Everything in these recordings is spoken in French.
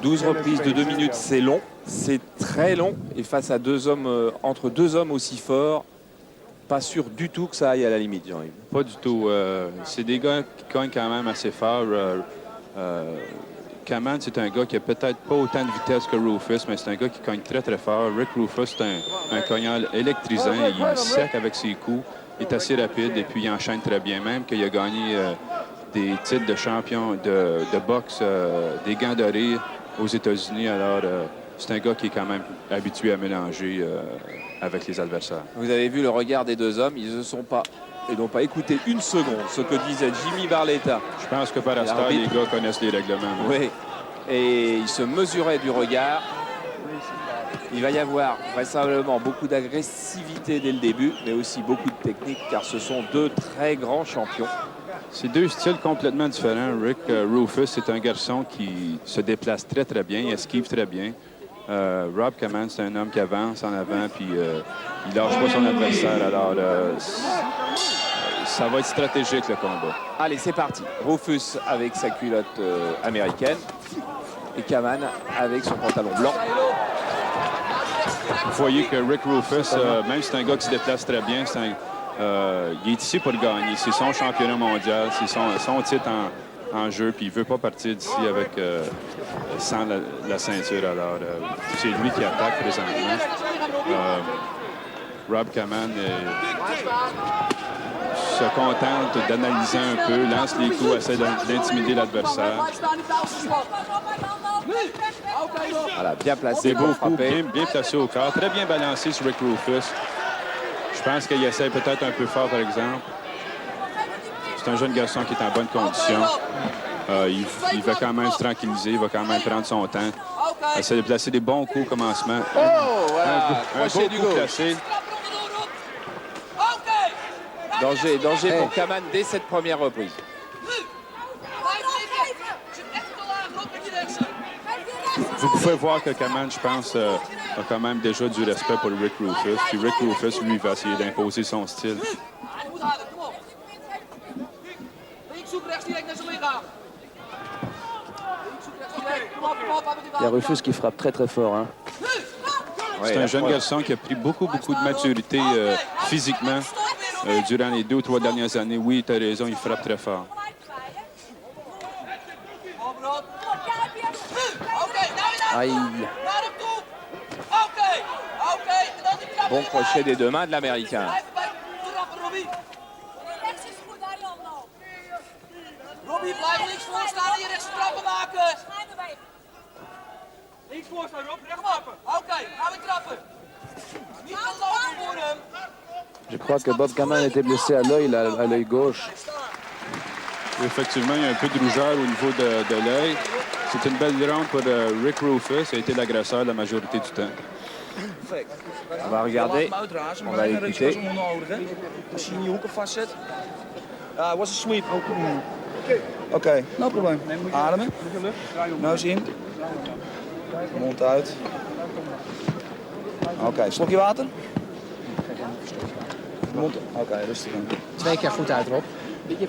12 reprises de 2 minutes, c'est long. C'est très long. Et face à deux hommes, entre deux hommes aussi forts, pas sûr du tout que ça aille à la limite, Jean-Yves. Pas du tout. C'est des gars qui cognent quand même assez fort. Kaman, c'est un gars qui a peut-être pas autant de vitesse que Rufus, mais c'est un gars qui cogne très, très fort. Rick Rufus, c'est un cogneur électrisant. Il est sec avec ses coups. Il est assez rapide et puis il enchaîne très bien. Même qu'il a gagné des titres de champion de boxe, des gants dorés aux États-Unis. Alors, c'est un gars qui est quand même habitué à mélanger avec les adversaires. Vous avez vu le regard des deux hommes. Ils n'ont pas écouté une seconde ce que disait Jimmy Barletta. Je pense que par l'instant, les gars connaissent les règlements. Oui. Et ils se mesuraient du regard. Il va y avoir vraisemblablement beaucoup d'agressivité dès le début, mais aussi beaucoup de technique, car ce sont deux très grands champions. C'est deux styles complètement différents. Rick Rufus, c'est un garçon qui se déplace très, très bien, il esquive très bien. Rob Kaman, c'est un homme qui avance en avant, puis il lâche pas son adversaire. Alors, ça va être stratégique, le combat. Allez, c'est parti. Rufus avec sa culotte américaine et Kaman avec son pantalon blanc. Vous voyez que Rick Rufus, même si c'est un gars qui se déplace très bien, il est ici pour gagner. C'est son championnat mondial, c'est son titre en jeu, puis il ne veut pas partir d'ici avec sans la ceinture. Alors, c'est lui qui attaque présentement. Rob Kaman se contente d'analyser un peu, lance les coups, essaie d'intimider l'adversaire. Voilà, bien placé, beau coup, bien placé au corps, très bien balancé sur Rick Rufus. Je pense qu'il essaie peut-être un peu fort, par exemple. C'est un jeune garçon qui est en bonne condition. Il va quand même se tranquilliser, il va quand même prendre son temps. Essaie de placer des bons coups au commencement. Voilà, un beau coup placé. Danger pour Kaman dès cette première reprise. Vous pouvez voir que Kaman, je pense, a quand même déjà du respect pour Rick Rufus. Puis Rick Rufus, lui, va essayer d'imposer son style. Il y a Rufus qui frappe très très fort. Hein. C'est un jeune garçon qui a pris beaucoup de maturité physiquement durant les 2 ou 3 dernières années. Oui, tu as raison, il frappe très fort. Aïe. Bon crochet des deux mains de l'Américain. Robbie, blijf links voor staan en je rechtse trappen maken. Links voor staan, Rob. Recht trappen. Oké, gaan we trappen. Niet gaan lopen voor hem. Je crois que Bob Kaman était blessé à l'œil gauche. Effectivement, il y a un peu de rougeur au niveau de l'œil. C'est une belle round pour Rick Rufus. Il a été l'agresseur la majorité du temps. On va regarder. On va écouter. Als je in je hoeken vastzet. Was een sweep. Oké, no probleem. Ademen. Neus in. Mond uit. Oké, slokje water. Mond. Oké, rustig aan. 2 keer goed uit, Rob.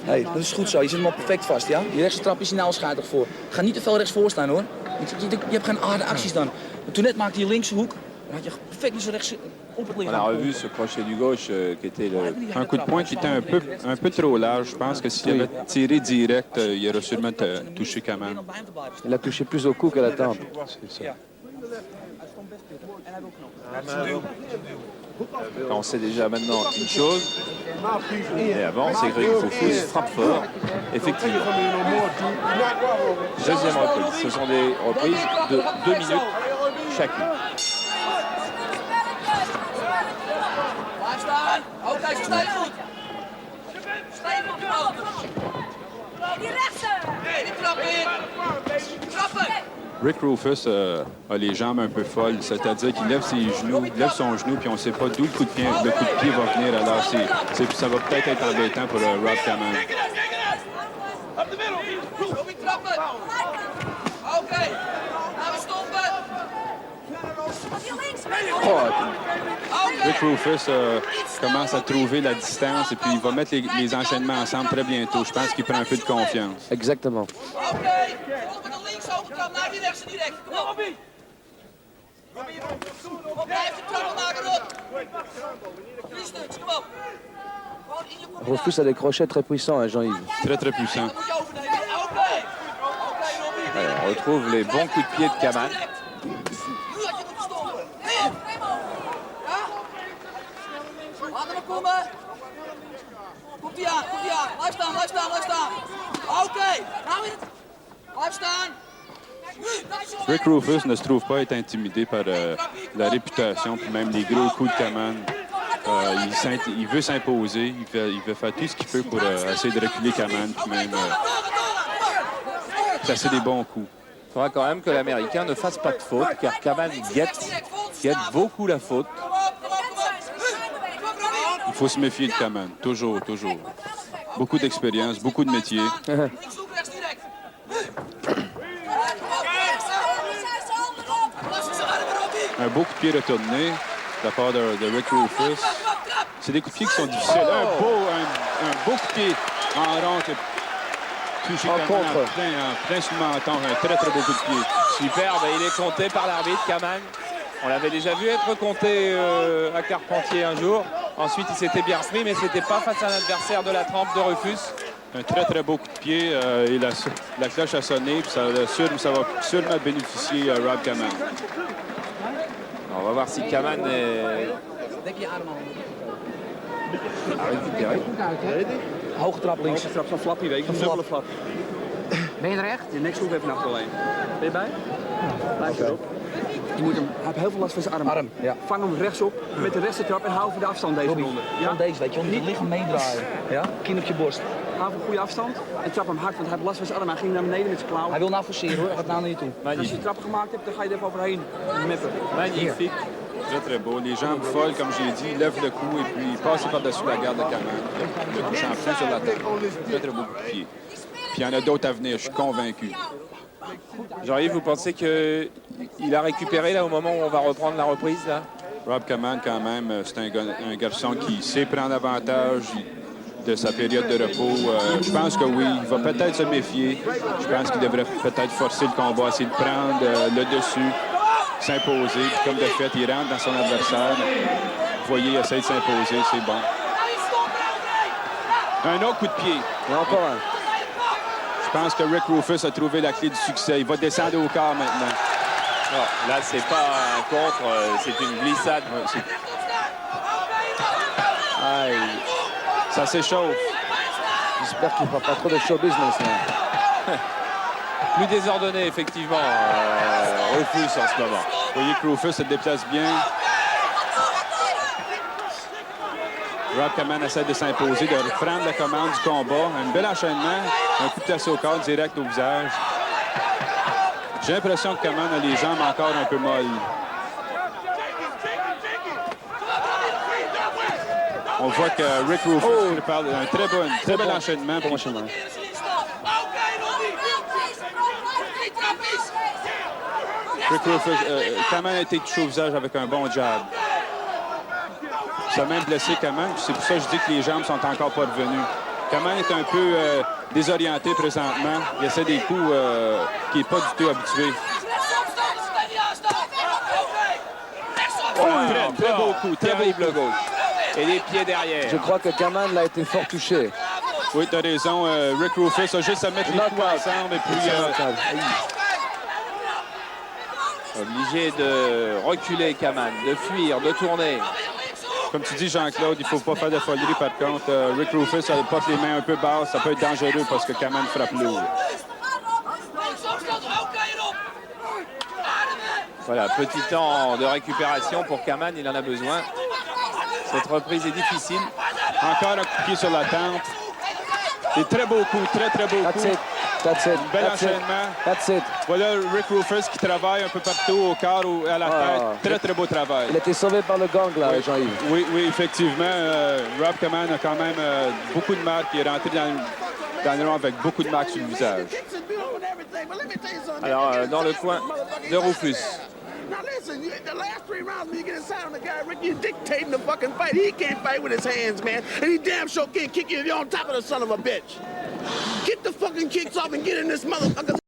Hey, dat is goed zo. Je zit hem al perfect vast, ja? Die rechtse trap is je nou schaatig voor. Ga niet te veel rechtsvoor staan, hoor. Je hebt geen harde acties dan. Toen net maakte je linkse hoek. Dan had je perfect met zo'n rechtse op het On lichaam. a revu ce crochet du gauche qui était le... Un coup de poing qui était un peu trop large. Je pense que s'il avait tiré direct, il aurait sûrement touché Kaman. Il a touché plus au cou qu'à la tempe. C'est ça. On sait déjà maintenant une chose. Et avant, c'est que Rick Rufus frappe fort. Effectivement. Deuxième reprise. Ce sont des reprises de 2 minutes chacune. Blijf staan. Oké, zo sta je goed. Stevig houden. Die rechtse. Nee, die trap in. Trappen. Rick Rufus a les jambes un peu folles, c'est-à-dire qu'il lève ses genoux, il lève son genou, puis on ne sait pas d'où le coup de pied va venir. Alors, ça va peut-être être embêtant pour Rob Kaman. Robbie, trappen. Oké, gaan we stoppen. Rick Rufus commence à trouver la distance et puis il va mettre les enchaînements ensemble très bientôt. Je pense qu'il prend un peu de confiance. Exactement. Oké, volg met de links hoge trap naar die rechtse direct. Kom op. Kom, blijf de trappen maken, Rot. 3 stuks, kom op. Gewoon in je combinatie. Rufus a des crochets très puissants, hein, Jean-Yves. Très, très puissant. Dan moet je overnemen. Oké. Oké, Robbie. Allez, on retrouve les bons coups de pied de Kaman. Nu had je moeten stoppen. Weer. Ja? Laten we komen. Komt ie aan, komt ie aan. Blijf staan, blijf staan, blijf staan. Oké. Nou weer. Blijf staan. Rick Rufus ne se trouve pas être intimidé par la réputation, puis même les gros coups de Kaman. Il veut s'imposer, il veut faire tout ce qu'il peut pour essayer de reculer Kaman, puis même placer des bons coups. Il faudra quand même que l'Américain ne fasse pas de faute, car Kaman guette beaucoup la faute. Il faut se méfier de Kaman, toujours, toujours. Beaucoup d'expérience, beaucoup de métier. Un beau coup de pied retourné de la part de Rick Rufus. C'est des coups de pied qui sont difficiles. Un beau coup de pied en rond qui a touché Kaman en plein sous le menton. Un très, très beau coup de pied. Superbe, il est compté par l'arbitre, Kaman. On l'avait déjà vu être compté à Carpentier un jour. Ensuite, il s'était bien pris, mais ce n'était pas face à un adversaire de la trempe de Rufus. Un très, très beau coup de pied. Et la cloche a sonné, puis ça va sûrement bénéficier à Rob Kaman. On va voir si Kaman est récupéré. Hoge trap links. Trap zo'n flap hier, weet je, een dubbele flap. Ben je er echt? Je nekschroef even naar achterlijn. Ben je bij? Blijf erop. Je moet hem, hij heeft heel veel last van zijn arm. Ja. Vang hem rechtsop met de rechtse trap en hou even de afstand deze Robbie, ronde. van deze, weet je, om je lichaam meedraaien. Ja? Kin op je borst. Hou even een goede afstand en trap hem hard, want hij heeft last van zijn arm. Hij ging naar beneden met zijn klauw. Hij wil nou forceren hoor, hij gaat nou naar je toe. Als je trappen gemaakt hebt, dan ga je er even overheen meppen. Magnifique. Très, très beau. Les jambes folles, comme j'ai dit, lève le cou et puis passe par-dessus la garde de Kaman. Le couche en plein sur la tête. Très, très beau coup de pied. Puis il y en a d'autres à venir, je suis convaincu. Jean-Yves, vous pensez qu'il a récupéré là au moment où on va reprendre la reprise là? Rob Kaman, quand même, c'est un garçon qui sait prendre avantage de sa période de repos. Je pense que oui, il va peut-être se méfier. Je pense qu'il devrait peut-être forcer le combat, essayer de prendre le dessus, s'imposer. Puis comme de fait, il rentre dans son adversaire. Vous voyez, il essaie de s'imposer, c'est bon. Un autre coup de pied. Et encore un. Je pense que Rick Rufus a trouvé la clé du succès. Il va descendre au corps maintenant. Non, là, c'est pas un contre, c'est une glissade. Aïe. Ça s'échauffe. J'espère qu'il ne fera pas trop de show business là. Plus désordonné, effectivement, Rufus en ce moment. Vous voyez que Rufus se déplace bien. Rob Kaman essaie de s'imposer, de prendre la commande du combat. Un bel enchaînement, un coup de tasse au corps direct au visage. J'ai l'impression que Kaman a les jambes encore un peu molles. On voit que Rick Rufus prépare un très bel enchaînement. Bon enchaînement. Rick Rufus, Kaman a été touché au visage avec un bon jab. Ça a même blessé Kaman, c'est pour ça que je dis que les jambes sont encore pas revenues. Kaman est un peu désorienté présentement. Il essaie des coups qui n'est pas du tout habitué. Très beau coup, terrible gauche. Et les pieds derrière. Je crois que Kaman l'a été fort touché. Oui, tu as raison. Rick Rufus a juste à mettre les coups ensemble et puis... Obligé de reculer Kaman, de fuir, de tourner. Comme tu dis, Jean-Claude, il ne faut pas faire de folie. Par contre, Rick Rufus porte les mains un peu basses. Ça peut être dangereux parce que Kaman frappe lourd. Voilà, petit temps de récupération pour Kaman, il en a besoin. Cette reprise est difficile. Encore un coup de pied sur la tempe. Et très beau coup, très beau coup. That's it. Bel enchaînement. That's it. Voilà Rick Rufus qui travaille un peu partout, au corps ou à la tête. Très beau travail. Il a été sauvé par le gang là, Jean-Yves. Oui, effectivement. Rob Kaman a quand même beaucoup de marques. Il est rentré dans le rond avec beaucoup de marques sur le visage. Alors, dans le coin de Rufus. Now listen, the last 3 rounds, when you get inside on the guy, Rick, you're dictating the fucking fight. He can't fight with his hands, man. And he damn sure can't kick you if you're on top of the son of a bitch. Get the fucking kicks off and get in this motherfucker.